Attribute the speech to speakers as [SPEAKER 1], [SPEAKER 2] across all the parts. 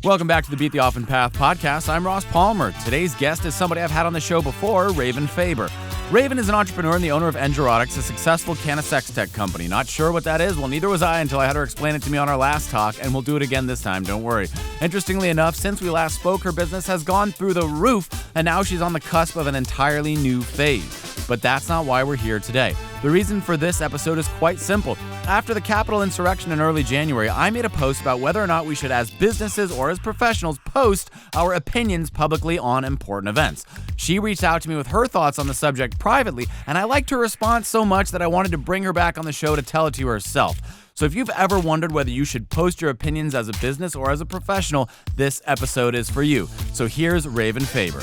[SPEAKER 1] Welcome back to the Beat the Often Path podcast. I'm Ross Palmer. Today's guest is somebody I've had on the show before, Raven Faber. Raven is an entrepreneur and the owner of EngErotics, a successful CannaSexTech company. Not sure what that is? Well, neither was I until I had her explain it to me on our last talk, and we'll do it again this time, don't worry. Interestingly enough, since we last spoke, her business has gone through the roof, and now she's on the cusp of an entirely new phase. But that's not why we're here today. The reason for this episode is quite simple. After the Capitol insurrection in early January, I made a post about whether or not we should, as businesses or as professionals, post our opinions publicly on important events. She reached out to me with her thoughts on the subject privately, and I liked her response so much that I wanted to bring her back on the show to tell it to you herself. So if you've ever wondered whether you should post your opinions as a business or as a professional, this episode is for you. So here's Raven Faber.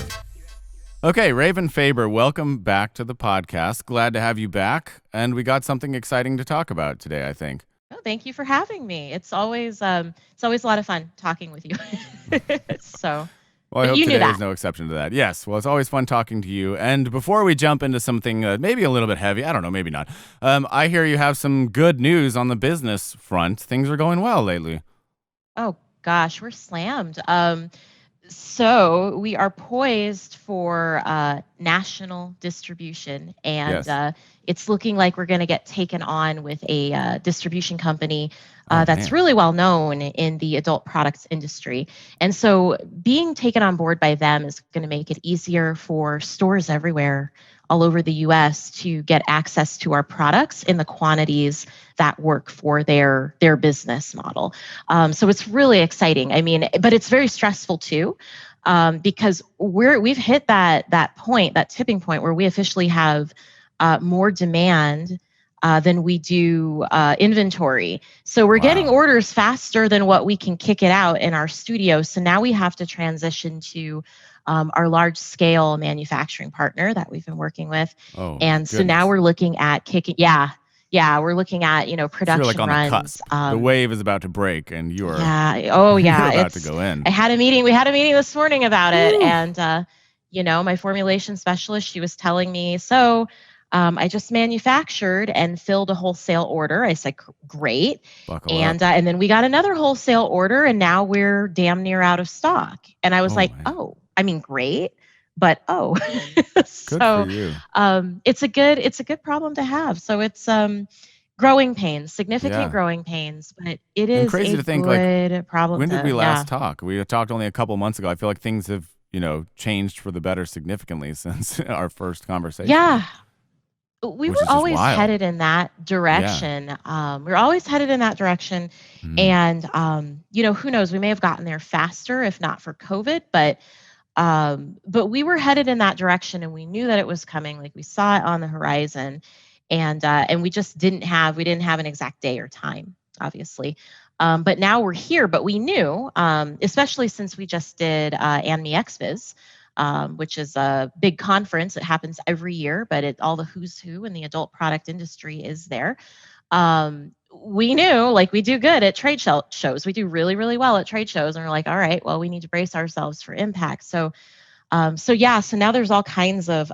[SPEAKER 1] Okay, Raven Faber, welcome back to the podcast. Glad to have you back, and we got something exciting to talk about today, I think.
[SPEAKER 2] Oh, thank you for having me. It's always a lot of fun talking with you. So,
[SPEAKER 1] well, I hope today is no exception to that. Yes, well, it's always fun talking to you. And before we jump into something maybe a little bit heavy, I don't know, maybe not. I hear you have some good news on the business front. Things are going well lately.
[SPEAKER 2] Oh gosh, we're slammed. So we are poised for national distribution, and
[SPEAKER 1] Yes.
[SPEAKER 2] It's looking like we're going to get taken on with a distribution company that's really well known in the adult products industry. And so being taken on board by them is going to make it easier for stores everywhere all over the U.S. to get access to our products in the quantities that work for their business model. So it's really exciting. I mean, but it's very stressful too, because we've hit that point, that tipping point where we officially have more demand than we do inventory. So we're getting orders faster than what we can kick it out in our studio. So now we have to transition to our large scale manufacturing partner that we've been working with.
[SPEAKER 1] Oh,
[SPEAKER 2] and so now we're looking at we're looking at, production
[SPEAKER 1] so you're like on
[SPEAKER 2] runs.
[SPEAKER 1] The cusp. The wave is about to break, and you're
[SPEAKER 2] you're
[SPEAKER 1] about to go in.
[SPEAKER 2] We had a meeting this morning about it. And, my formulation specialist, she was telling me, so I just manufactured and filled a wholesale order. I said, great. And then we got another wholesale order, and now we're damn near out of stock. And I was great, but
[SPEAKER 1] Good for you.
[SPEAKER 2] It's a good problem to have. So it's growing pains, significant growing pains, but it is
[SPEAKER 1] crazy
[SPEAKER 2] a
[SPEAKER 1] to think,
[SPEAKER 2] good problem.
[SPEAKER 1] When did we last talk? We talked only a couple months ago. I feel like things have, changed for the better significantly since our first conversation.
[SPEAKER 2] Yeah. We were always headed in that direction. Yeah. We were always headed in that direction. And, who knows, we may have gotten there faster if not for COVID, but we were headed in that direction, and we knew that it was coming. Like, we saw it on the horizon, and we just didn't have an exact day or time, obviously. But now we're here, but we knew, especially since we just did ANME XBiz, which is a big conference. It happens every year, but all the who's who in the adult product industry is there. We knew, like, we do good at trade shows. We do really, really well at trade shows. And we're like, all right, well, we need to brace ourselves for impact. So now there's all kinds of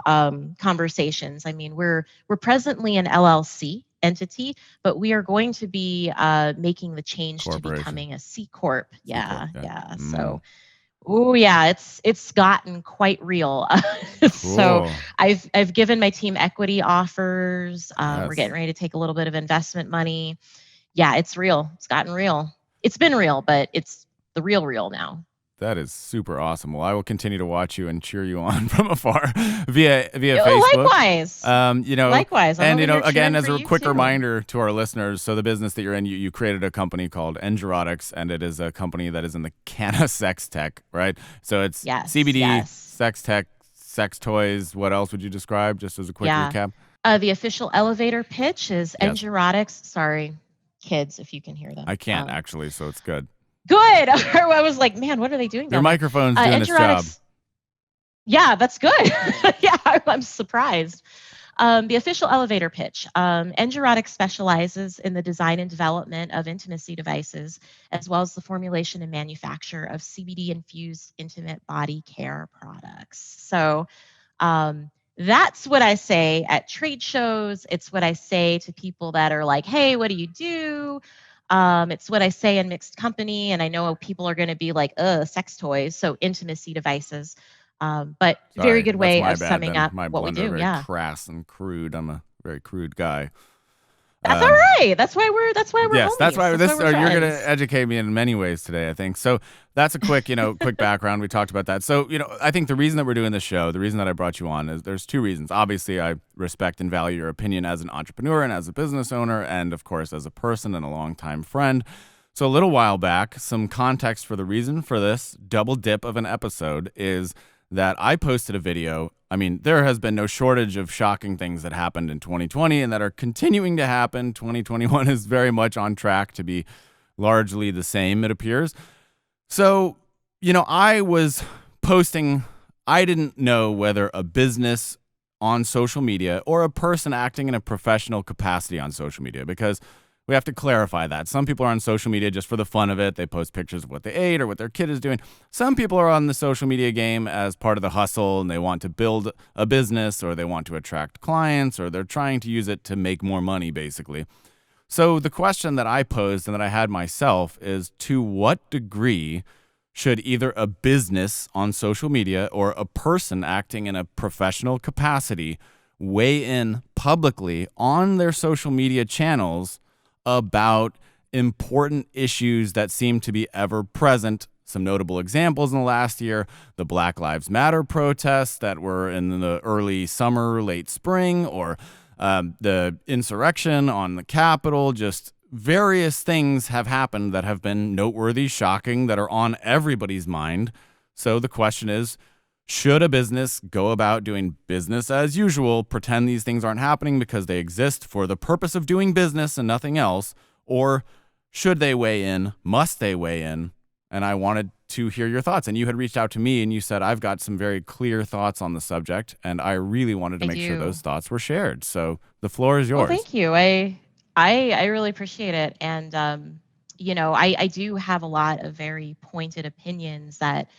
[SPEAKER 2] conversations. I mean, we're presently an LLC entity, but we are going to be making the change to becoming a C Corp. Yeah. So, it's gotten quite real.
[SPEAKER 1] Cool.
[SPEAKER 2] So I've given my team equity offers. We're getting ready to take a little bit of investment money. Yeah, it's real. It's gotten real. It's been real, but it's the real now.
[SPEAKER 1] That is super awesome. Well, I will continue to watch you and cheer you on from afar via Facebook.
[SPEAKER 2] Likewise.
[SPEAKER 1] Likewise.
[SPEAKER 2] And
[SPEAKER 1] again, as a quick reminder to our listeners, so the business that you're in, you created a company called EngErotics, and it is a company that is in the CannaSexTech, right? So it's CBD, sex tech, sex toys. What else would you describe, just as a quick recap?
[SPEAKER 2] The official elevator pitch is EngErotics. Sorry, kids, if you can hear them.
[SPEAKER 1] I can't actually, so it's good.
[SPEAKER 2] Good. I was like, man, what are they doing?
[SPEAKER 1] Your microphone's doing its job.
[SPEAKER 2] Yeah, that's good. Yeah, I'm surprised. The official elevator pitch. EngErotics specializes in the design and development of intimacy devices, as well as the formulation and manufacture of CBD-infused intimate body care products. So that's what I say at trade shows. It's what I say to people that are like, hey, what do you do? It's what I say in mixed company, and I know people are going to be like, sex toys, so intimacy devices. But very
[SPEAKER 1] Sorry,
[SPEAKER 2] good
[SPEAKER 1] that's
[SPEAKER 2] way
[SPEAKER 1] my
[SPEAKER 2] of
[SPEAKER 1] bad
[SPEAKER 2] summing
[SPEAKER 1] then.
[SPEAKER 2] up
[SPEAKER 1] My
[SPEAKER 2] what we
[SPEAKER 1] blunder,
[SPEAKER 2] do.
[SPEAKER 1] very
[SPEAKER 2] Yeah.
[SPEAKER 1] crass and crude. I'm a very crude guy.
[SPEAKER 2] That's all right. That's why we're
[SPEAKER 1] Yes, that's
[SPEAKER 2] homies.
[SPEAKER 1] why
[SPEAKER 2] That's why
[SPEAKER 1] this.
[SPEAKER 2] we're
[SPEAKER 1] You're going
[SPEAKER 2] friends.
[SPEAKER 1] to educate me in many ways today, I think. So that's a quick, quick background. We talked about that. So, I think the reason that we're doing this show, the reason that I brought you on, is there's two reasons. Obviously, I respect and value your opinion as an entrepreneur and as a business owner, and of course, as a person and a longtime friend. So a little while back, some context for the reason for this double dip of an episode is that I posted a video. I mean, there has been no shortage of shocking things that happened in 2020 and that are continuing to happen. 2021 is very much on track to be largely the same, it appears. So, I was posting, I didn't know whether a business on social media or a person acting in a professional capacity on social media, because we have to clarify that. Some people are on social media just for the fun of it. They post pictures of what they ate or what their kid is doing. Some people are on the social media game as part of the hustle, and they want to build a business, or they want to attract clients, or they're trying to use it to make more money, basically. So the question that I posed and that I had myself is, to what degree should either a business on social media or a person acting in a professional capacity weigh in publicly on their social media channels about important issues that seem to be ever present? Some notable examples in the last year: the Black Lives Matter protests that were in the early summer, late spring, or the insurrection on the Capitol. Just various things have happened that have been noteworthy, shocking, that are on everybody's mind. So the question is, should a business go about doing business as usual, pretend these things aren't happening because they exist for the purpose of doing business and nothing else? Or should they weigh in? Must they weigh in? And I wanted to hear your thoughts. And you had reached out to me and you said, I've got some very clear thoughts on the subject. And I really wanted to make sure those thoughts were shared. So the floor is yours.
[SPEAKER 2] Well, thank you. I really appreciate it. And, I do have a lot of very pointed opinions that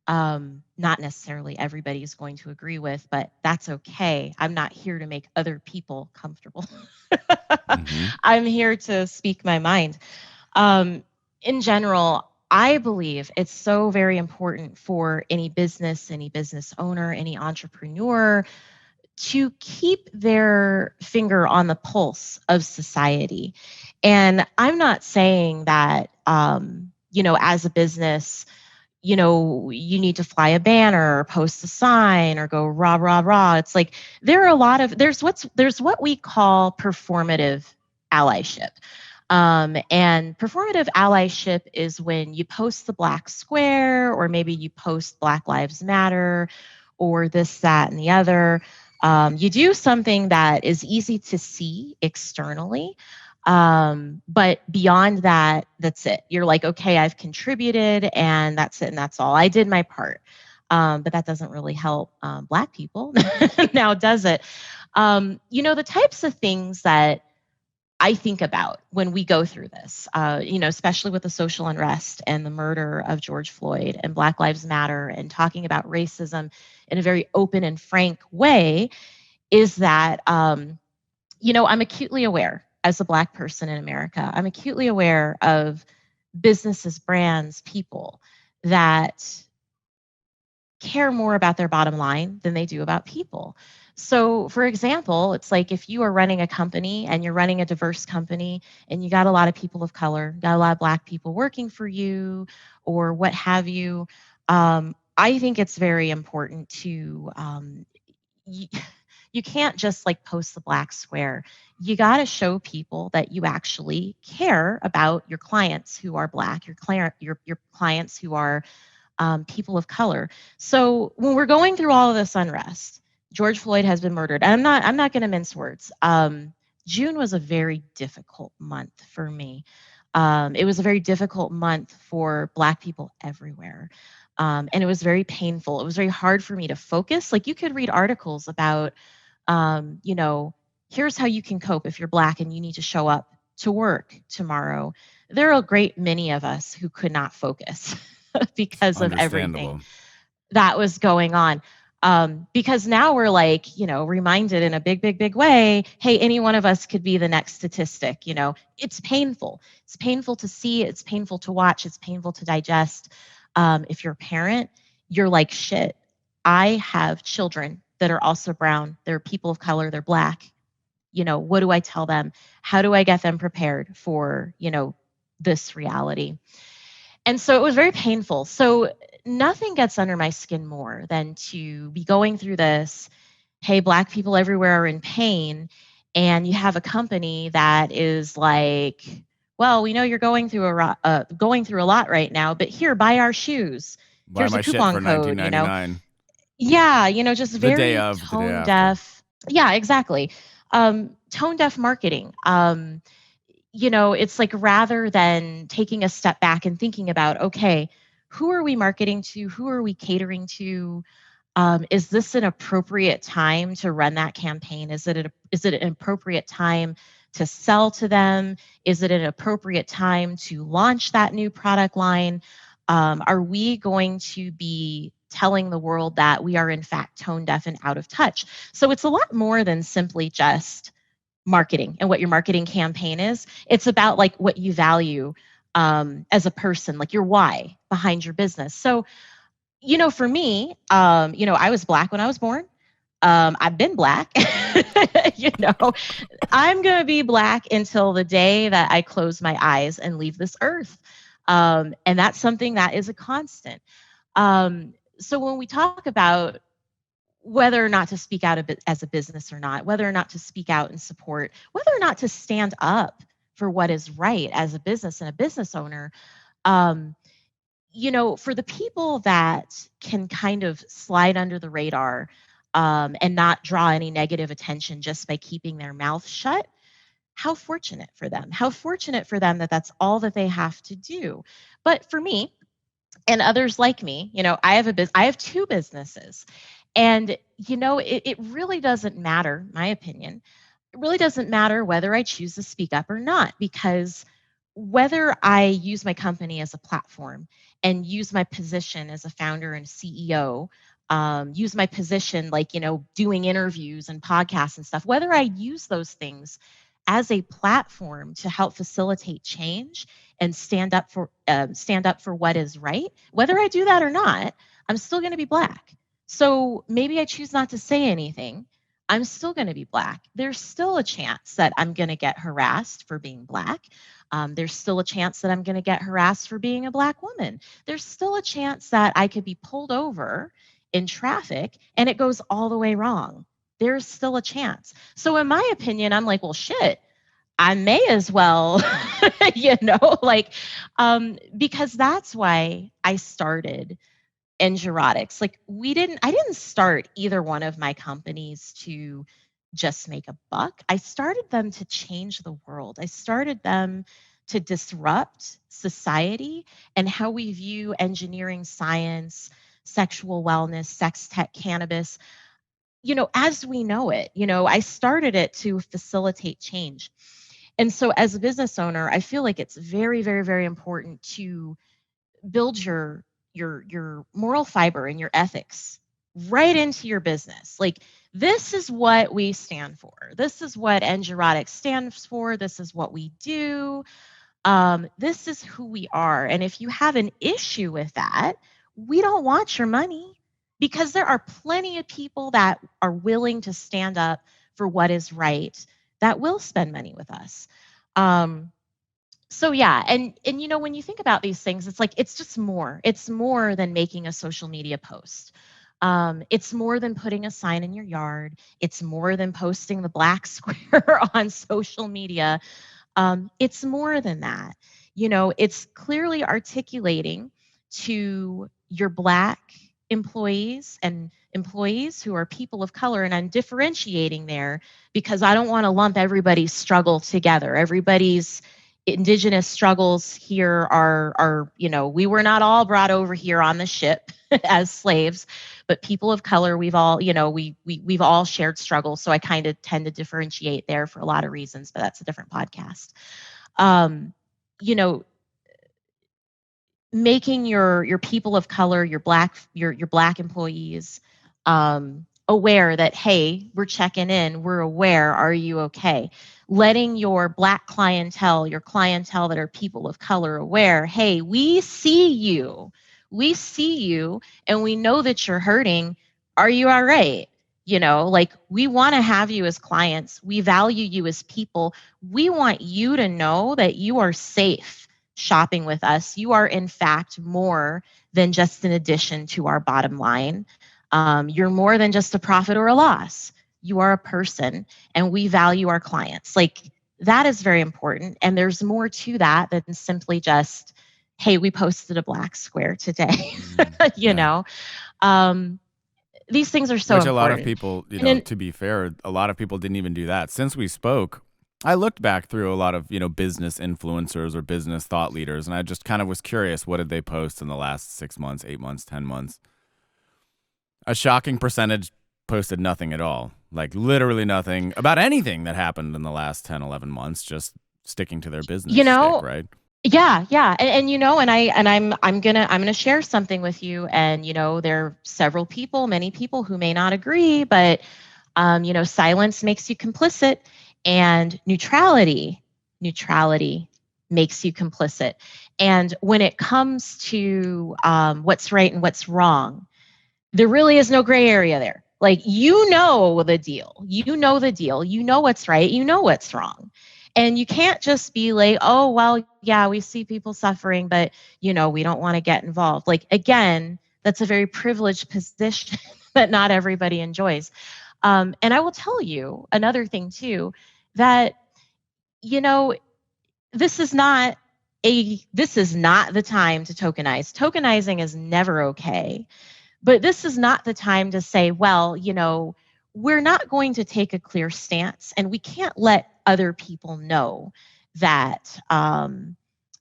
[SPEAKER 2] not necessarily everybody is going to agree with, but that's okay. I'm not here to make other people comfortable. I'm here to speak my mind. In general, I believe it's so very important for any business owner, any entrepreneur to keep their finger on the pulse of society. And I'm not saying that, as a business, you need to fly a banner or post a sign or go rah, rah, rah. It's like there's what we call performative allyship. And performative allyship is when you post the black square, or maybe you post Black Lives Matter, or this, that, and the other. You do something that is easy to see externally. But beyond that, that's it. You're like, okay, I've contributed, and that's it, and that's all. I did my part. But that doesn't really help Black people now, does it? The types of things that I think about when we go through this, especially with the social unrest and the murder of George Floyd and Black Lives Matter, and talking about racism in a very open and frank way, is that, I'm acutely aware as a Black person in America. I'm acutely aware of businesses, brands, people that care more about their bottom line than they do about people. So, for example, it's like if you are running a company and you're running a diverse company and you got a lot of people of color, got a lot of Black people working for you, or what have you, I think it's very important to, you can't just like post the black square. You got to show people that you actually care about your clients who are Black, your clients who are people of color. So when we're going through all of this unrest, George Floyd has been murdered. And I'm not going to mince words. June was a very difficult month for me. It was a very difficult month for Black people everywhere. And it was very painful. It was very hard for me to focus. Like, you could read articles about, here's how you can cope if you're Black and you need to show up to work tomorrow. There are a great many of us who could not focus because of everything that was going on. Because now we're like, reminded in a big way, hey, any one of us could be the next statistic. It's painful. It's painful to see. It's painful to watch. It's painful to digest. If you're a parent, you're like, shit, I have children that are also brown. They're people of color. They're Black. What do I tell them? How do I get them prepared for, this reality? And so it was very painful. So nothing gets under my skin more than to be going through this. Hey, Black people everywhere are in pain. And you have a company that is like, well, we know you're going through a lot right now, but here, buy our shoes.
[SPEAKER 1] Buy
[SPEAKER 2] Here's a
[SPEAKER 1] my shit
[SPEAKER 2] coupon
[SPEAKER 1] for
[SPEAKER 2] code,
[SPEAKER 1] $19.99.
[SPEAKER 2] Yeah, just
[SPEAKER 1] The day
[SPEAKER 2] very
[SPEAKER 1] of, the day
[SPEAKER 2] tone
[SPEAKER 1] after.
[SPEAKER 2] deaf. Yeah, exactly. Tone deaf marketing. It's like rather than taking a step back and thinking about, okay, who are we marketing to? Who are we catering to? Is this an appropriate time to run that campaign? Is it an appropriate time to sell to them? Is it an appropriate time to launch that new product line? Are we going to be telling the world that we are in fact tone deaf and out of touch? So it's a lot more than simply just marketing and what your marketing campaign is. It's about like what you value as a person, like your why behind your business. So, for me, I was Black when I was born. I've been Black. you know, I'm going to be Black until the day that I close my eyes and leave this earth. And that's something that is a constant. So when we talk about whether or not to speak out as a business or not, whether or not to speak out and support, whether or not to stand up for what is right as a business and a business owner, um, for the people that can kind of slide under the radar and not draw any negative attention just by keeping their mouth shut, how fortunate for them. How fortunate for them that that's all that they have to do. But for me, and others like me, I have two businesses. And, it really doesn't matter, my opinion. It really doesn't matter whether I choose to speak up or not, because whether I use my company as a platform and use my position as a founder and CEO, use my position like, doing interviews and podcasts and stuff, whether I use those things as a platform to help facilitate change and stand up for what is right, whether I do that or not, I'm still going to be Black. So maybe I choose not to say anything. I'm still going to be Black. There's still a chance that I'm going to get harassed for being Black. There's still a chance that I'm going to get harassed for being a Black woman. There's still a chance that I could be pulled over in traffic and it goes all the way wrong. There's still a chance. So, in my opinion, I'm like, well, shit, I may as well, because that's why I started EngErotics. Like I didn't start either one of my companies to just make a buck. I started them to change the world. I started them to disrupt society and how we view engineering, science, sexual wellness, sex tech, cannabis, as we know it. I started it to facilitate change. And so as a business owner, I feel like it's very, very, very important to build your moral fiber and your ethics right into your business. Like, this is what we stand for. This is what EngErotics stands for. This is what we do. This is who we are. And if you have an issue with that, we don't want your money, because there are plenty of people that are willing to stand up for what is right that will spend money with us. So yeah, and when you think about these things, it's like it's just more. It's more than making a social media post. It's more than putting a sign in your yard. It's more than posting the black square on social media. It's more than that. It's clearly articulating to your Black employees and employees who are people of color, and I'm differentiating there because I don't want to lump everybody's struggle together. Everybody's indigenous struggles here are we were not all brought over here on the ship as slaves, but people of color, we've all we've all shared struggles. So I kind of tend to differentiate there for a lot of reasons, but that's a different podcast. you know Making your people of color, your black employees, aware that, hey, we're checking in, we're aware, are you okay? Letting your Black clientele, your clientele that are people of color aware, hey, we see you. We see you and we know that you're hurting. Are you all right? Like, we want to have you as clients. We value you as people. We want you to know that you are safe shopping with us. You are, in fact, more than just an addition to our bottom line. You're more than just a profit or a loss. You are a person, and we value our clients. Like, that is very important. And there's more to that than simply just, hey, we posted a black square today. you know, these things are so
[SPEAKER 1] Which
[SPEAKER 2] important.
[SPEAKER 1] a lot of people, to be fair, a lot of people didn't even do that. Since we spoke, I looked back through a lot of, business influencers or business thought leaders, and I just kind of was curious, what did they post in the last 6 months, 8 months, 10 months? A shocking percentage posted nothing at all. Like, literally nothing about anything that happened in the last 10, 11 months, just sticking to their business stick, right?
[SPEAKER 2] Yeah. I'm gonna share something with you. And there are several people, many people who may not agree, but silence makes you complicit, and neutrality makes you complicit. And when it comes to what's right and what's wrong, there really is no gray area there. Like, the deal. You know what's right. You know what's wrong. And you can't just be like, oh, well, yeah, we see people suffering, but, we don't want to get involved. Like, again, that's a very privileged position that not everybody enjoys. And I will tell you another thing, too, that, this is not the time to tokenize. Tokenizing is never okay. But this is not the time to say, well, we're not going to take a clear stance, and we can't let other people know that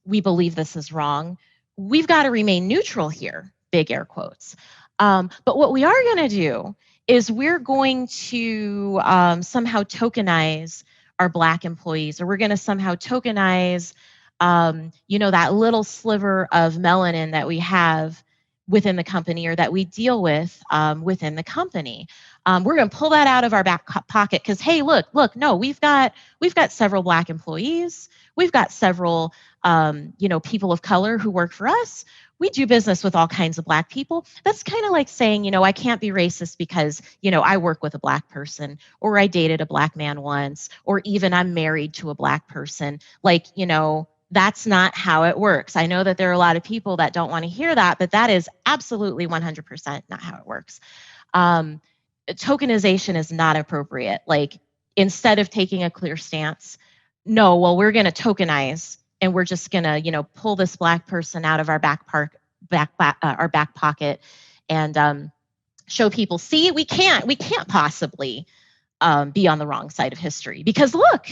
[SPEAKER 2] we believe this is wrong. We've got to remain neutral here, big air quotes. But what we are going to do is we're going to somehow tokenize our Black employees, or we're going to somehow tokenize, that little sliver of melanin that we have within the company, or that we deal with within the company. We're going to pull that out of our back pocket because, hey, look, no, we've got several Black employees. We've got several, people of color who work for us. We do business with all kinds of Black people. That's kind of like saying, I can't be racist because, I work with a Black person, or I dated a Black man once, or even I'm married to a Black person. Like, that's not how it works. I know that there are a lot of people that don't want to hear that, but that is absolutely 100% not how it works. Tokenization is not appropriate. Like, instead of taking a clear stance, no, well, we're going to tokenize, and we're just going to, pull this Black person out of our back pocket and show people, see, we can't possibly be on the wrong side of history because look,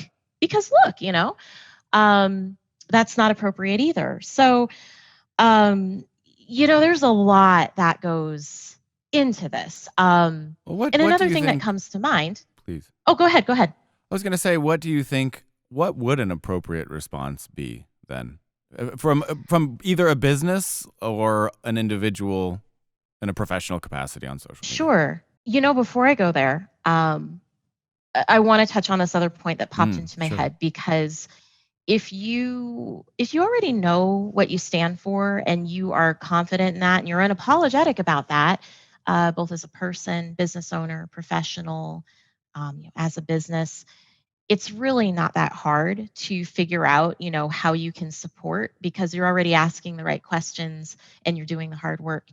[SPEAKER 2] that's not appropriate either. So, there's a lot that goes into this. And another thing that comes to mind.
[SPEAKER 1] Please.
[SPEAKER 2] Oh, go ahead. I
[SPEAKER 1] was going to say, what would an appropriate response be then? From either a business or an individual in a professional capacity on social media?
[SPEAKER 2] Sure. Before I go there, I want to touch on this other point that popped into my head, because if you already know what you stand for and you are confident in that and you're unapologetic about that, both as a person, business owner, professional, as a business, it's really not that hard to figure out, how you can support, because you're already asking the right questions and you're doing the hard work.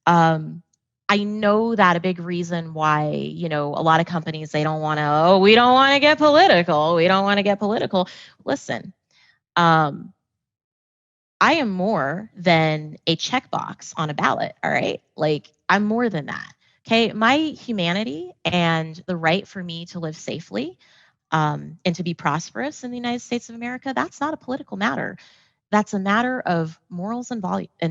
[SPEAKER 2] I know that a big reason why, a lot of companies, they don't want to, we don't want to get political. Listen, I am more than a checkbox on a ballot, all right? Like, I'm more than that, okay? My humanity and the right for me to live safely and to be prosperous in the United States of America, that's not a political matter. That's a matter of morals and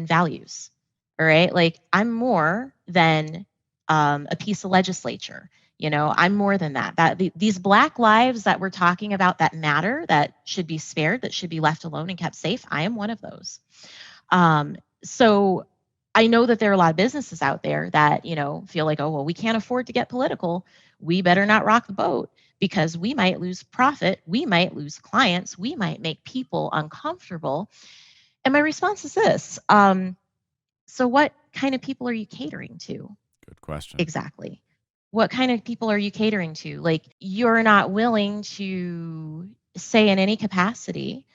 [SPEAKER 2] values, all right? Like, I'm more than a piece of legislature. I'm more than that. These Black lives that we're talking about that matter, that should be spared, that should be left alone and kept safe, I am one of those. So I know that there are a lot of businesses out there that, feel like, oh, well, we can't afford to get political. We better not rock the boat because we might lose profit. We might lose clients. We might make people uncomfortable. And my response is this. So what kind of people are you catering to?
[SPEAKER 1] Good question.
[SPEAKER 2] Exactly. What kind of people are you catering to? Like, you're not willing to say in any capacity,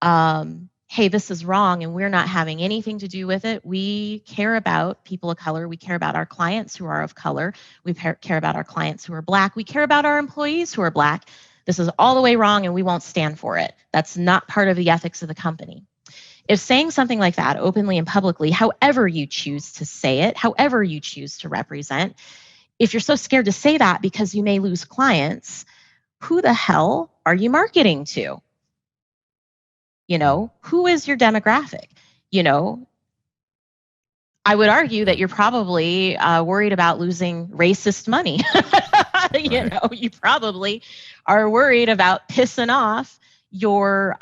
[SPEAKER 2] hey, this is wrong and we're not having anything to do with it. We care about people of color. We care about our clients who are of color. We care about our clients who are Black. We care about our employees who are Black. This is all the way wrong and we won't stand for it. That's not part of the ethics of the company. If saying something like that openly and publicly, however you choose to say it, however you choose to represent, if you're so scared to say that because you may lose clients, who the hell are you marketing to? Who is your demographic? I would argue that you're probably worried about losing racist money. You probably are worried about pissing off your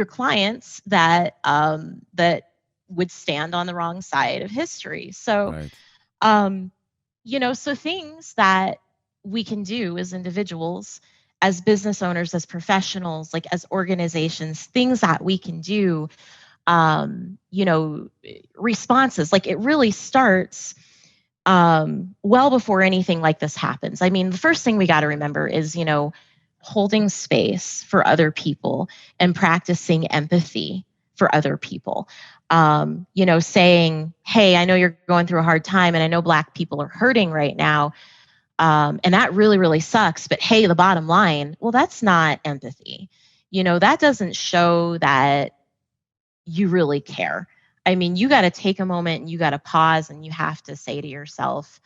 [SPEAKER 2] clients that would stand on the wrong side of history. So, so things that we can do as individuals, as business owners, as professionals, like as organizations, things that we can do, responses, like it really starts well before anything like this happens. I mean, the first thing we got to remember is, holding space for other people and practicing empathy for other people. Saying, hey, I know you're going through a hard time and I know Black people are hurting right now. And that really, really sucks. But hey, the bottom line, well, that's not empathy. That doesn't show that you really care. I mean, you got to take a moment and you got to pause and you have to say to yourself,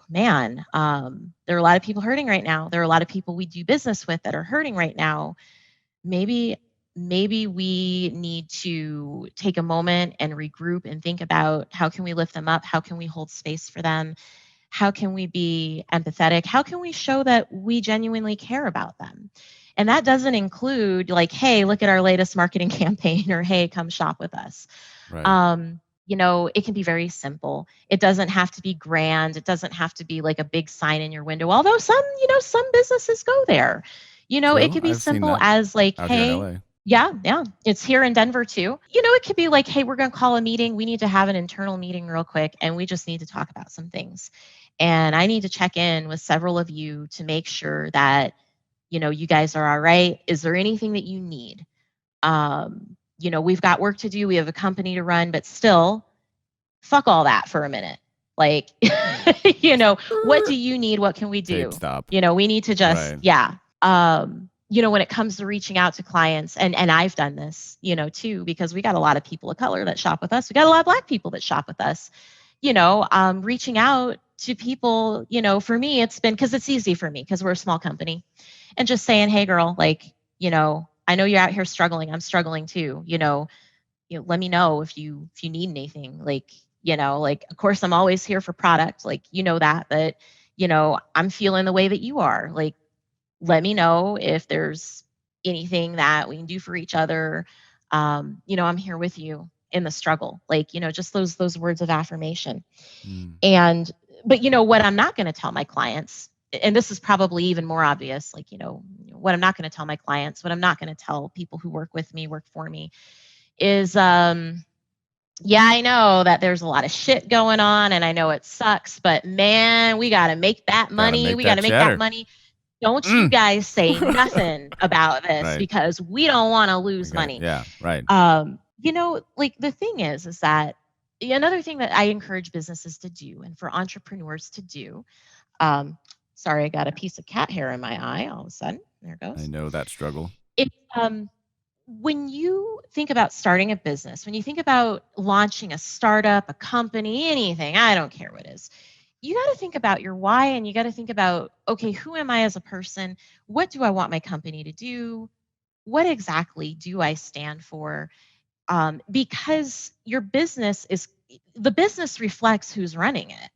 [SPEAKER 2] man, there are a lot of people hurting right now. There are a lot of people we do business with that are hurting right now. Maybe we need to take a moment and regroup and think about how can we lift them up? How can we hold space for them? How can we be empathetic? How can we show that we genuinely care about them? And that doesn't include like, hey, look at our latest marketing campaign, or hey, come shop with us.
[SPEAKER 1] Right.
[SPEAKER 2] It can be very simple. It doesn't have to be grand. It doesn't have to be like a big sign in your window. Although some businesses go there. It could be simple as like, hey, yeah, it's here in Denver too. It could be like, hey, we're going to call a meeting. We need to have an internal meeting real quick, and we just need to talk about some things. And I need to check in with several of you to make sure that, you guys are all right. Is there anything that you need? We've got work to do. We have a company to run, but still, fuck all that for a minute. Like, what do you need? What can we do?
[SPEAKER 1] Stop.
[SPEAKER 2] We need to just, when it comes to reaching out to clients, and I've done this, too, because we got a lot of people of color that shop with us. We got a lot of Black people that shop with us. Reaching out to people, for me, it's been, because it's easy for me because we're a small company, and just saying, hey, girl, like, I know you're out here struggling. I'm struggling too. Let me know if you need anything. Like, of course, I'm always here for product. Like, that, but I'm feeling the way that you are. Like, let me know if there's anything that we can do for each other. I'm here with you in the struggle. Like, just those words of affirmation. But what I'm not going to tell my clients, and this is probably even more obvious, like, what I'm not going to tell my clients, what I'm not going to tell people who work with me, work for me, is, yeah, I know that there's a lot of shit going on and I know it sucks, but man, we got to make that money. We got to make that money. Don't you guys say nothing about this because we don't want to lose money.
[SPEAKER 1] Yeah, right.
[SPEAKER 2] Like the thing is that another thing that I encourage businesses to do and for entrepreneurs to do, sorry, I got a piece of cat hair in my eye all of a sudden. There it goes.
[SPEAKER 1] I know that struggle.
[SPEAKER 2] When you think about starting a business, when you think about launching a startup, a company, anything, I don't care what it is, you got to think about your why, and you got to think about, okay, who am I as a person? What do I want my company to do? What exactly do I stand for? Because your business the business reflects who's running it.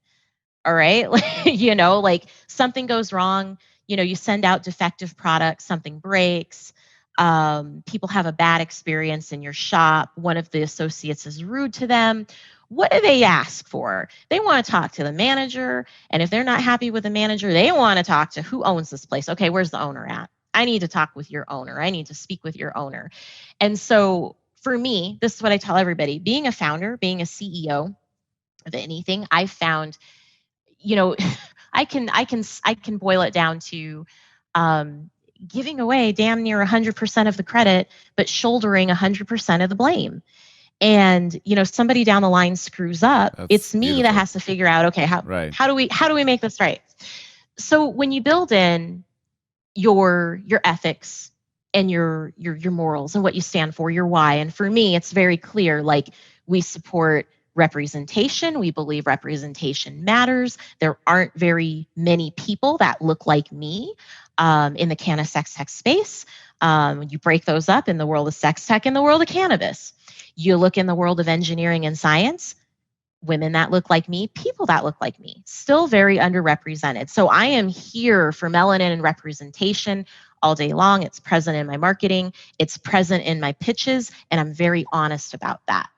[SPEAKER 2] All right. Like something goes wrong, you send out defective products, something breaks. People have a bad experience in your shop. One of the associates is rude to them. What do they ask for? They want to talk to the manager. And if they're not happy with the manager, they want to talk to who owns this place. Okay, where's the owner at? I need to talk with your owner. I need to speak with your owner. And so for me, this is what I tell everybody. Being a founder, being a CEO of anything, I found, I can boil it down to giving away damn near 100% of the credit, but shouldering 100% of the blame. And somebody down the line screws up, it's me beautiful. That has to figure out, okay, how do we make this right? So when you build in your ethics and your morals and what you stand for, your why, and for me it's very clear, like, we support representation. We believe representation matters. There aren't very many people that look like me in the CannaSexTech space. You break those up in the world of sex tech, in the world of cannabis. You look in the world of engineering and science, women that look like me, people that look like me, still very underrepresented. So I am here for melanin and representation all day long. It's present in my marketing. It's present in my pitches. And I'm very honest about that.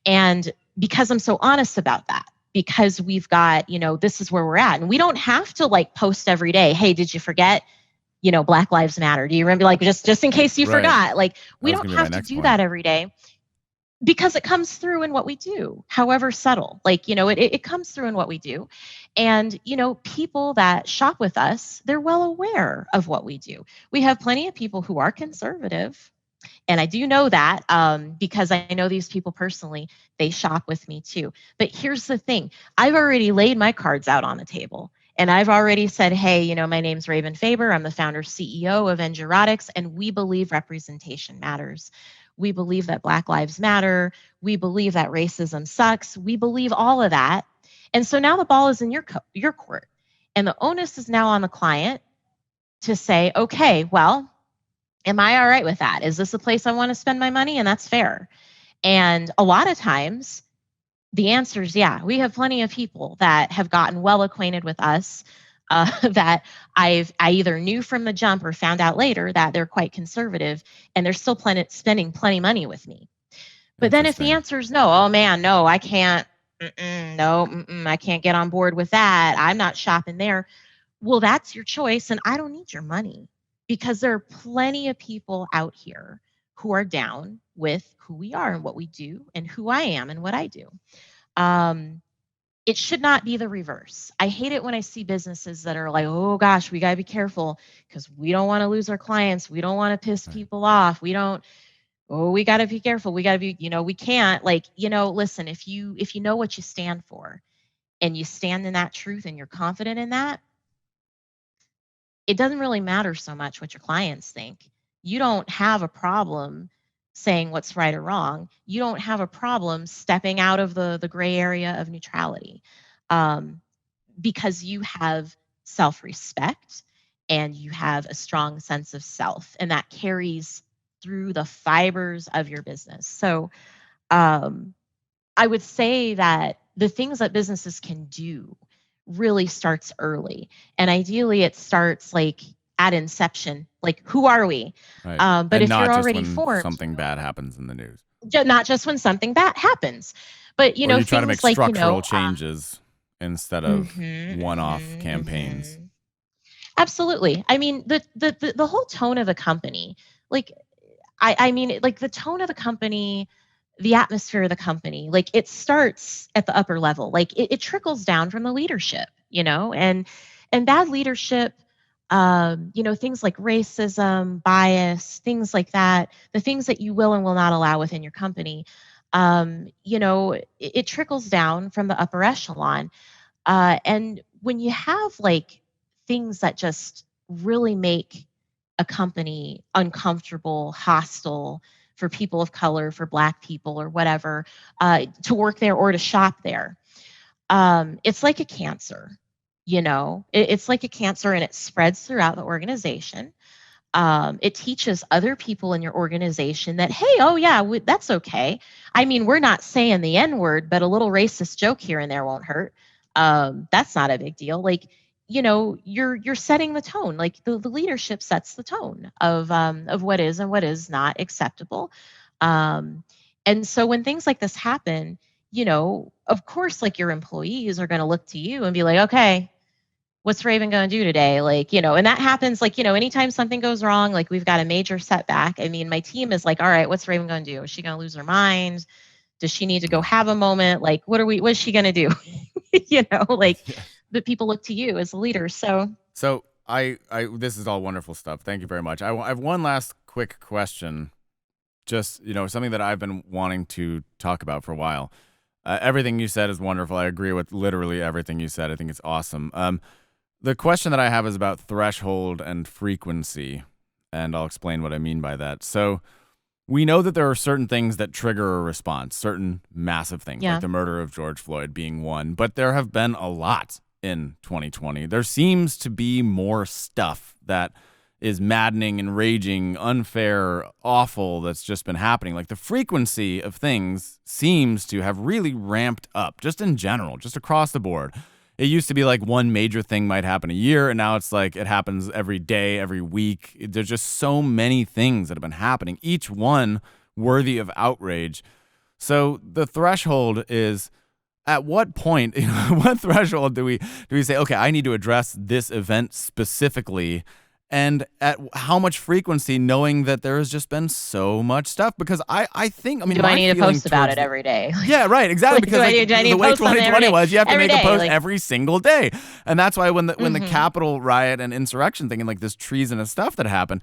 [SPEAKER 2] And because I'm so honest about that, because we've got, this is where we're at. And we don't have to like post every day, hey, did you forget, Black Lives Matter? Do you remember? Like, just in case you forgot, like, we don't have to do that every day, because it comes through in what we do, however subtle, like, it comes through in what we do. And, people that shop with us, they're well aware of what we do. We have plenty of people who are conservative. And I do know that because I know these people personally. They shop with me too. But here's the thing. I've already laid my cards out on the table. And I've already said, hey, my name's Raven Faber. I'm the founder CEO of Endurotics. And we believe representation matters. We believe that Black Lives Matter. We believe that racism sucks. We believe all of that. And so now the ball is in your court. And the onus is now on the client to say, okay, well, am I all right with that? Is this a place I want to spend my money? And that's fair. And a lot of times the answer is yeah. We have plenty of people that have gotten well acquainted with us that I either knew from the jump or found out later that they're quite conservative, and they're still spending plenty of money with me. But then if the answer is no, oh man, no, I can't, I can't get on board with that. I'm not shopping there. Well, that's your choice, and I don't need your money, because there are plenty of people out here who are down with who we are and what we do and who I am and what I do. It should not be the reverse. I hate it when I see businesses that are like, oh gosh, we got to be careful because we don't want to lose our clients. We don't want to piss people off. We got to be careful. We got to be, we can't, listen, if you know what you stand for and you stand in that truth and you're confident in that, it doesn't really matter so much what your clients think. You don't have a problem saying what's right or wrong. You don't have a problem stepping out of the gray area of neutrality, because you have self-respect and you have a strong sense of self, and that carries through the fibers of your business. So I would say that the things that businesses can do really starts early. And ideally it starts like at inception, like, who are we?
[SPEAKER 1] Right.
[SPEAKER 2] But and if you're already formed,
[SPEAKER 1] something bad happens in the news.
[SPEAKER 2] Not just when something bad happens, but
[SPEAKER 1] or you try to make structural changes instead of one-off campaigns.
[SPEAKER 2] Absolutely. I mean, the whole tone of the company, like, I mean, like the tone of the company, the atmosphere of the company, like it starts at the upper level, like it trickles down from the leadership, and bad leadership, things like racism, bias, things like that, the things that you will and will not allow within your company, it trickles down from the upper echelon. And when you have like things that just really make a company uncomfortable, hostile for people of color, for Black people or whatever, to work there or to shop there, it's like a cancer. It's like a cancer, and it spreads throughout the organization. It teaches other people in your organization that, hey, oh yeah, that's okay. I mean, we're not saying the N-word, but a little racist joke here and there won't hurt. That's not a big deal. Like, you're setting the tone. Like the leadership sets the tone of what is and what is not acceptable. And so when things like this happen, of course, like your employees are going to look to you and be like, okay, what's Raven going to do today? Like, and that happens, like, anytime something goes wrong, like we've got a major setback. I mean, my team is like, all right, what's Raven going to do? Is she going to lose her mind? Does she need to go have a moment? Like, what's she going to do? Like, yeah. But people look to you as a leader. So
[SPEAKER 1] I this is all wonderful stuff. Thank you very much. I have one last quick question. Just, something that I've been wanting to talk about for a while. Everything you said is wonderful. I agree with literally everything you said. I think it's awesome. The question that I have is about threshold and frequency, and I'll explain what I mean by that. So we know that there are certain things that trigger a response, certain massive things, like the murder of George Floyd being one, but there have been a lot in 2020. There seems to be more stuff that is maddening, enraging, unfair, awful that's just been happening. Like the frequency of things seems to have really ramped up, just in general, just across the board. It used to be like one major thing might happen a year, and now it's like it happens every day, every week. There's just so many things that have been happening, each one worthy of outrage. So the threshold is, at what point, what threshold do we say, okay, I need to address this event specifically, and at how much frequency, knowing that there has just been so much stuff? Because I think,
[SPEAKER 2] do I need to post about it every day?
[SPEAKER 1] Yeah, right, exactly. Because the way 2020 was, you have to make a post every single day. And that's why when the Capitol riot and insurrection thing and like this treasonous stuff that happened,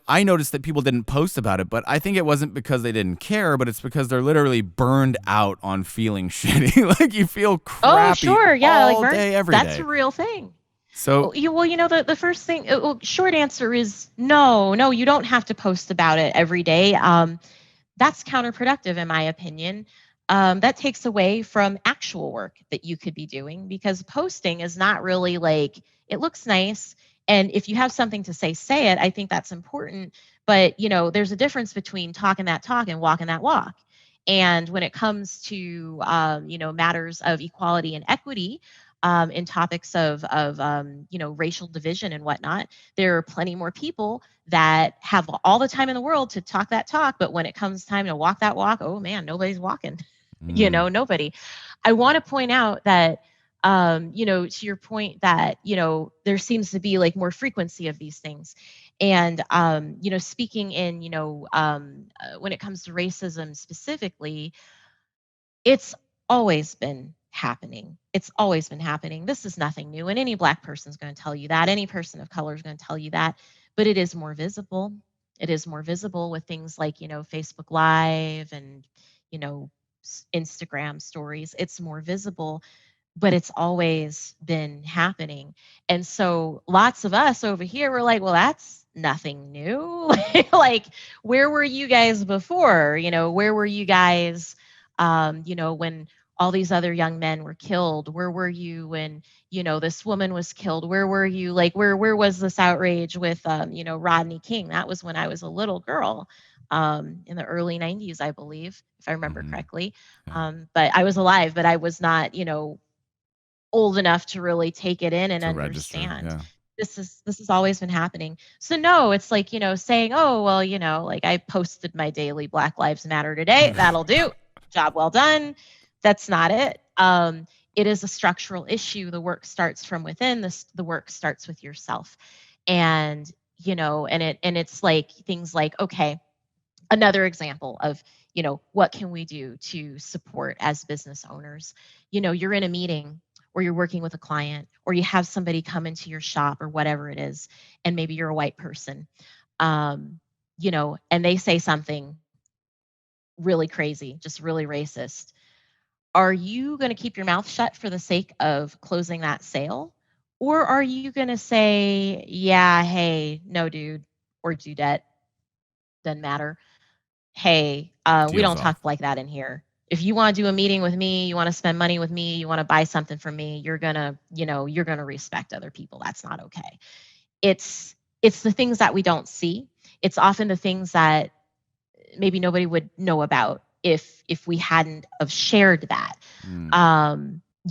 [SPEAKER 1] I noticed that people didn't post about it, but I think it wasn't because they didn't care, but it's because they're literally burned out on feeling shitty. Like you feel crappy all day, every day.
[SPEAKER 2] That's a real thing.
[SPEAKER 1] So,
[SPEAKER 2] the first thing, short answer is no, you don't have to post about it every day. That's counterproductive, in my opinion. That takes away from actual work that you could be doing, because posting is not really like, it looks nice. And if you have something to say it. I think that's important. But, there's a difference between talking that talk and walking that walk. And when it comes to, matters of equality and equity, in topics of racial division and whatnot, there are plenty more people that have all the time in the world to talk that talk. But when it comes time to walk that walk, oh man, nobody's walking. Nobody. I want to point out that, to your point that, there seems to be like more frequency of these things. And, speaking in, when it comes to racism specifically, it's always been happening. It's always been happening. This is nothing new. And any Black person is going to tell you that. Any person of color is going to tell you that. But it is more visible. It is more visible with things like, Facebook Live and, Instagram stories. It's more visible, but it's always been happening. And so lots of us over here were like, well, that's nothing new. Like, where were you guys before? Where were you guys, when all these other young men were killed? Where were you when, this woman was killed? Where were you? Like, where was this outrage with, Rodney King? That was when I was a little girl, in the early 90s, I believe, if I remember correctly. But I was alive, but I was not, old enough to really take it in and understand. This has always been happening. So no, it's like, saying, oh, well, like I posted my daily Black Lives Matter today. That'll do. Job well done. That's not it. It is a structural issue. The work starts from within. The work starts with yourself. And, and it's like things like, okay, another example of, what can we do to support as business owners? You're in a meeting, or you're working with a client, or you have somebody come into your shop, or whatever it is, and maybe you're a white person, and they say something really crazy, just really racist. Are you going to keep your mouth shut for the sake of closing that sale? Or are you going to say, yeah, hey, no, dude, or dudette, doesn't matter. Hey, we don't talk like that in here. If you want to do a meeting with me, you want to spend money with me, you want to buy something from me, you're going to respect other people. That's not okay. It's the things that we don't see. It's often the things that maybe nobody would know about if we hadn't have shared that.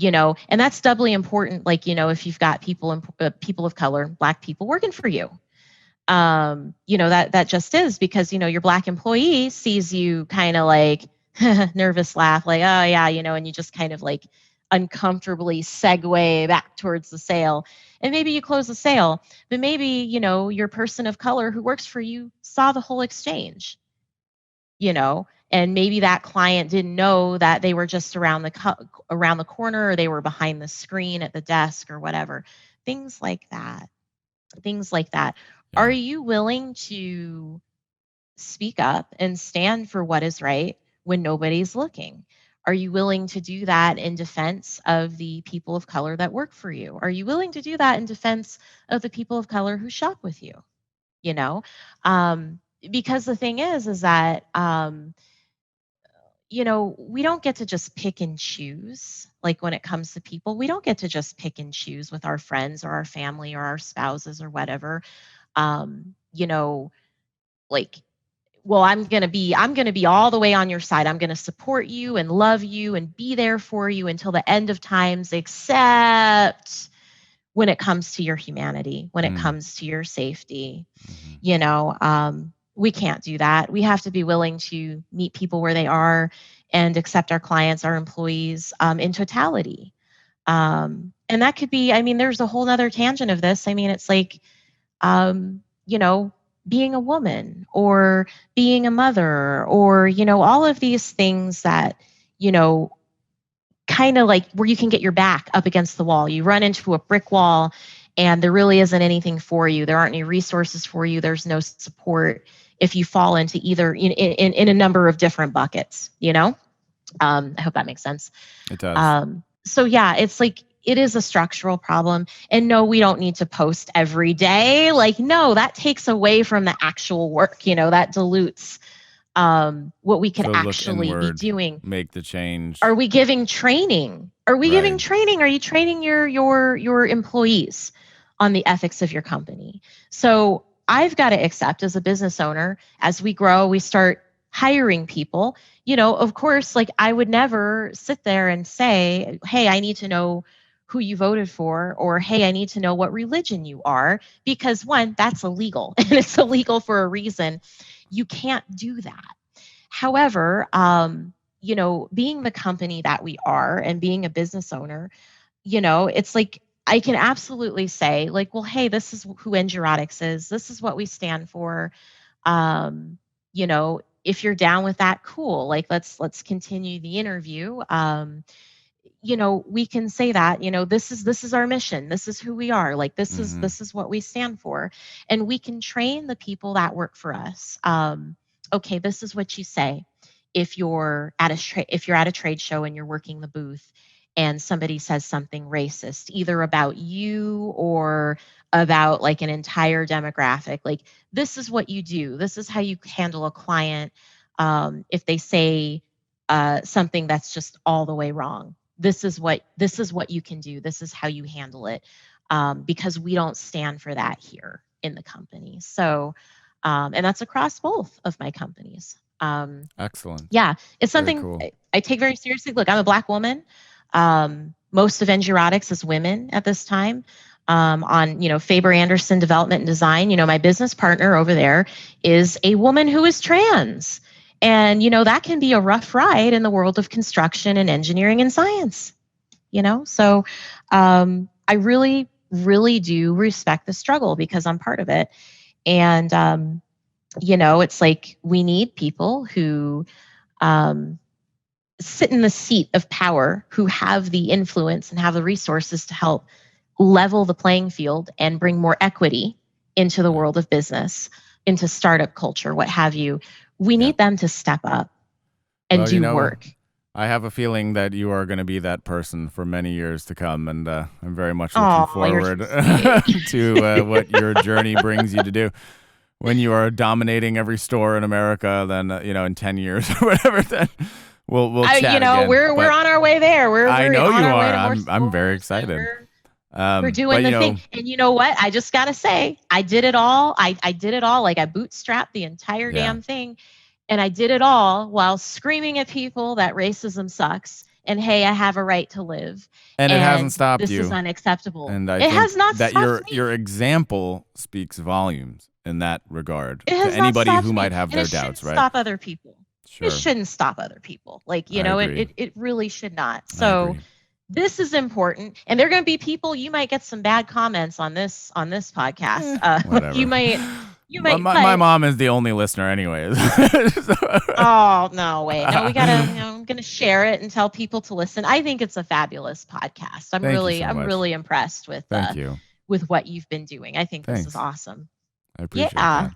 [SPEAKER 2] And that's doubly important. Like, if you've got people of color, Black people working for you, that just is because, your Black employee sees you kind of like nervous laugh, like, oh yeah, and you just kind of like uncomfortably segue back towards the sale. And maybe you close the sale, but maybe, your person of color who works for you saw the whole exchange, and maybe that client didn't know that they were just around the corner, or they were behind the screen at the desk or whatever. Things like that. Yeah. Are you willing to speak up and stand for what is right when nobody's looking? Are you willing to do that in defense of the people of color that work for you? Are you willing to do that in defense of the people of color who shop with you? Because the thing is that we don't get to just pick and choose. Like when it comes to people, we don't get to just pick and choose with our friends or our family or our spouses or whatever. Like, well, I'm going to be all the way on your side. I'm going to support you and love you and be there for you until the end of times, except when it comes to your humanity, when it comes to your safety. We can't do that. We have to be willing to meet people where they are and accept our clients, our employees, in totality. And that could be, there's a whole other tangent of this. It's like, being a woman or being a mother or, all of these things that, kind of like where you can get your back up against the wall. You run into a brick wall and there really isn't anything for you. There aren't any resources for you. There's no support if you fall into either in a number of different buckets, I hope that makes sense.
[SPEAKER 1] It does.
[SPEAKER 2] So yeah, it's like, it is a structural problem. And no, we don't need to post every day. Like, no, that takes away from the actual work, that dilutes what we could actually be doing.
[SPEAKER 1] Make the change.
[SPEAKER 2] Are we giving training? Are we giving training? Are you training your employees on the ethics of your company? So I've got to accept as a business owner, as we grow, we start hiring people, of course, like I would never sit there and say, hey, I need to know who you voted for, or hey, I need to know what religion you are, because one, that's illegal and it's illegal for a reason. You can't do that. However, being the company that we are and being a business owner, it's like, I can absolutely say like, well, hey, this is who EngErotics is. This is what we stand for. If you're down with that, cool. Like, let's continue the interview. We can say that, this is our mission. This is who we are. Like, this is what we stand for. And we can train the people that work for us. Okay, this is what you say. If you're at a trade show and you're working the booth and somebody says something racist, either about you or about like an entire demographic, like, this is what you do. This is how you handle a client. If they say something that's just all the way wrong, this is what you can do. This is how you handle it, because we don't stand for that here in the company. So, and that's across both of my companies.
[SPEAKER 1] Excellent.
[SPEAKER 2] Yeah, it's something cool. I take very seriously. Look, I'm a Black woman. Most of EngErotics is women at this time. On Faber Anderson Development and Design, my business partner over there is a woman who is trans. And, that can be a rough ride in the world of construction and engineering and science, So I really, really do respect the struggle because I'm part of it. And, it's like we need people who sit in the seat of power, who have the influence and have the resources to help level the playing field and bring more equity into the world of business, into startup culture, what have you. We need them to step up and do work.
[SPEAKER 1] I have a feeling that you are going to be that person for many years to come, and I'm very much looking forward to what your journey brings you to do. When you are dominating every store in America, then in 10 years or whatever, then we'll chat again.
[SPEAKER 2] We're on our way there.
[SPEAKER 1] I know you are. I'm very excited.
[SPEAKER 2] We're doing the thing. And you know what? I just got to say, I did it all. I did it all. Like, I bootstrapped the entire damn thing. And I did it all while screaming at people that racism sucks and hey, I have a right to live.
[SPEAKER 1] And it hasn't stopped
[SPEAKER 2] this
[SPEAKER 1] you.
[SPEAKER 2] This is unacceptable.
[SPEAKER 1] And I
[SPEAKER 2] it
[SPEAKER 1] think
[SPEAKER 2] has not
[SPEAKER 1] that
[SPEAKER 2] stopped
[SPEAKER 1] your example speaks volumes in that regard
[SPEAKER 2] It has
[SPEAKER 1] to anybody
[SPEAKER 2] not
[SPEAKER 1] who might have
[SPEAKER 2] and
[SPEAKER 1] their
[SPEAKER 2] it
[SPEAKER 1] doubts, right?
[SPEAKER 2] Stop other people.
[SPEAKER 1] Sure.
[SPEAKER 2] It shouldn't stop other people. Like, you
[SPEAKER 1] I
[SPEAKER 2] know,
[SPEAKER 1] agree.
[SPEAKER 2] it really should not. So this is important. And there are going to be people, you might get some bad comments on this podcast.
[SPEAKER 1] Whatever.
[SPEAKER 2] You might
[SPEAKER 1] my mom is the only listener anyways.
[SPEAKER 2] Oh, no way. No, we gotta, I'm gonna share it and tell people to listen. I think it's a fabulous podcast. I'm really impressed with with what you've been doing. I think this is awesome.
[SPEAKER 1] I appreciate that.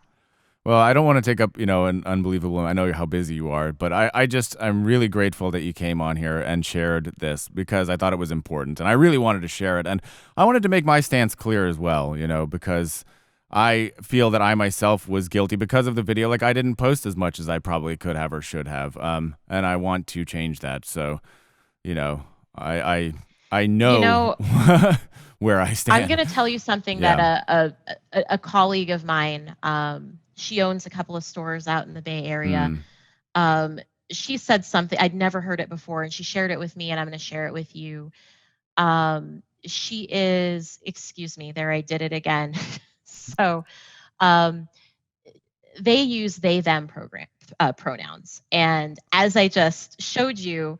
[SPEAKER 1] Well, I don't want to take up, an unbelievable, I know how busy you are, but I'm really grateful that you came on here and shared this because I thought it was important and I really wanted to share it. And I wanted to make my stance clear as well, because I feel that I myself was guilty because of the video. Like I didn't post as much as I probably could have or should have. And I want to change that. So, I know, where I stand.
[SPEAKER 2] I'm going to tell you something that a colleague of mine, she owns a couple of stores out in the Bay Area. She said something, I'd never heard it before, and she shared it with me, and I'm going to share it with you. She is, excuse me, there I did it again. So they use they, them pronouns. And as I just showed you,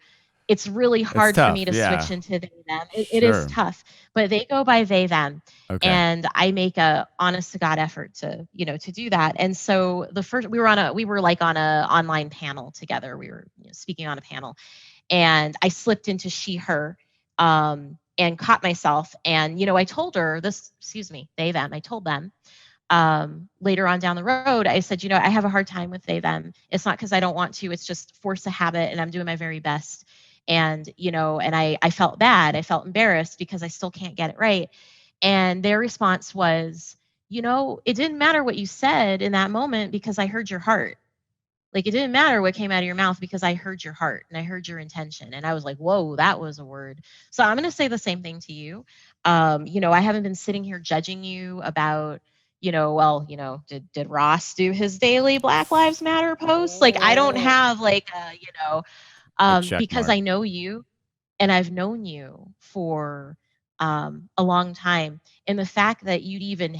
[SPEAKER 2] it's really hard for me to switch into they, them. It is tough, but they go by they, them. Okay. And I make a honest to God effort to, to do that. And so the first, we were like on a online panel together. We were speaking on a panel, and I slipped into she, her, and caught myself. And, I told her they, them, I told them, later on down the road, I said, I have a hard time with they, them. It's not because I don't want to, it's just force of habit, and I'm doing my very best. And, and I felt bad. I felt embarrassed because I still can't get it right. And their response was, it didn't matter what you said in that moment because I heard your heart. Like it didn't matter what came out of your mouth because I heard your heart and I heard your intention. And I was like, whoa, that was a word. So I'm going to say the same thing to you. I haven't been sitting here judging you about, did Ross do his daily Black Lives Matter post? Like, I don't have because I know you and I've known you for a long time. And the fact that you'd even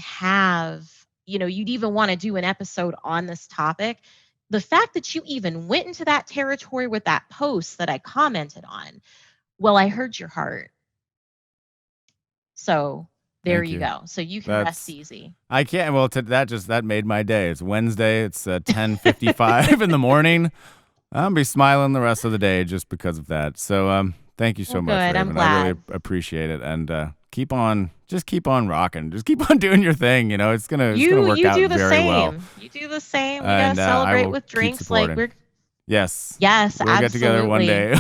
[SPEAKER 2] want to do an episode on this topic, the fact that you even went into that territory with that post that I commented on, well, I heard your heart. So there you go. So you can rest easy.
[SPEAKER 1] I can't. Well, that made my day. It's Wednesday. It's 10:55 in the morning. I'll be smiling the rest of the day just because of that. So thank you so much, Raven.
[SPEAKER 2] I'm glad.
[SPEAKER 1] I really appreciate it. And keep on rocking. Just keep on doing your thing. It's gonna work out very well.
[SPEAKER 2] You do the same. We gotta celebrate with drinks. Like
[SPEAKER 1] yes,
[SPEAKER 2] we'll
[SPEAKER 1] absolutely. Get together one day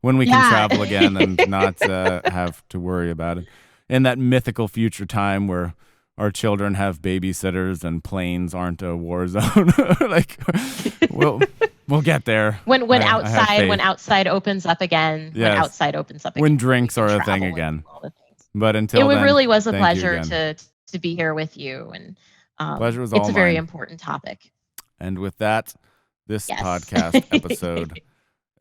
[SPEAKER 1] when we can travel again and not have to worry about it. In that mythical future time where our children have babysitters and planes aren't a war zone, like we'll get there.
[SPEAKER 2] When outside opens up again. Yes. When outside opens up again.
[SPEAKER 1] When drinks are a thing again. But until
[SPEAKER 2] then,
[SPEAKER 1] it
[SPEAKER 2] really was a pleasure to be here with you, and
[SPEAKER 1] pleasure was all
[SPEAKER 2] it's a very important topic.
[SPEAKER 1] And with that, this podcast episode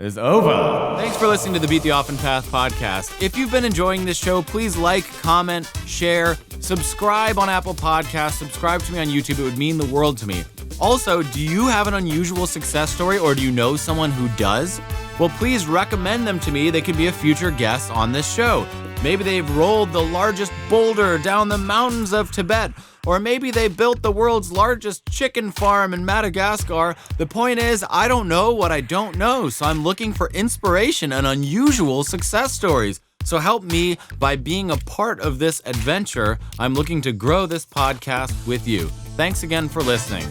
[SPEAKER 1] is over. Thanks for listening to the Beat the Often Path podcast. If you've been enjoying this show, please like, comment, share, subscribe on Apple Podcasts, subscribe to me on YouTube. It would mean the world to me. Also, do you have an unusual success story, or do you know someone who does? Well, please recommend them to me. They could be a future guest on this show. Maybe they've rolled the largest boulder down the mountains of Tibet, or maybe they built the world's largest chicken farm in Madagascar. The point is, I don't know what I don't know, so I'm looking for inspiration and unusual success stories. So help me by being a part of this adventure. I'm looking to grow this podcast with you. Thanks again for listening.